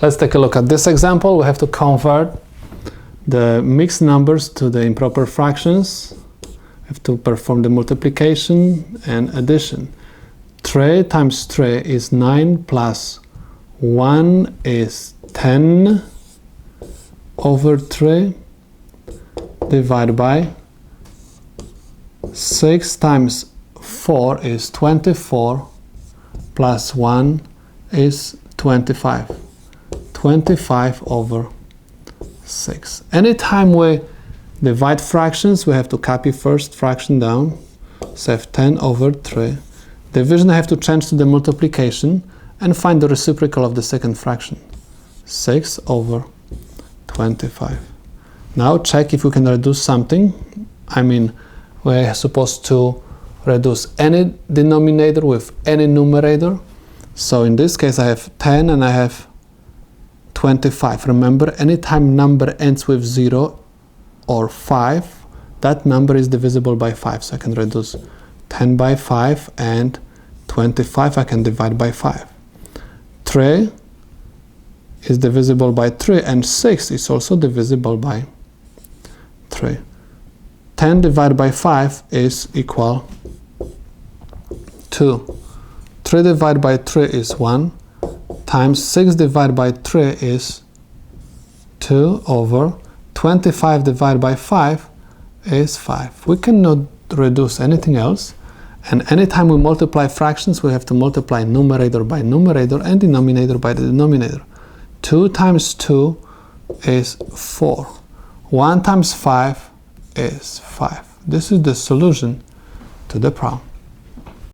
Let's take a look at this example. We have to convert the mixed numbers to the improper fractions. We have to perform the multiplication and addition. 3 times 3 is 9 plus 1 is 10 over 3 divided by 6 times 4 is 24 plus 1 is 25. 25 over 6. Anytime we divide fractions, we have to copy first fraction down. So I have 10 over 3. Division I have to change to the multiplication and find the reciprocal of the second fraction. 6 over 25. Now check if we can reduce something. I mean, we're supposed to reduce any denominator with any numerator. So in this case I have 10 and I have 25. Remember, anytime number ends with 0 or 5, that number is divisible by 5. So I can reduce 10 by 5 and 25 I can divide by 5. 3 is divisible by 3 and 6 is also divisible by 3. 10 divided by 5 is equal 2. 3 divided by 3 is 1. Times 6 divided by 3 is 2 over 25 divided by 5 is 5. We cannot reduce anything else, and anytime we multiply fractions we have to multiply numerator by numerator and denominator by the denominator. 2 times 2 is 4. 1 times 5 is 5. This is the solution to the problem.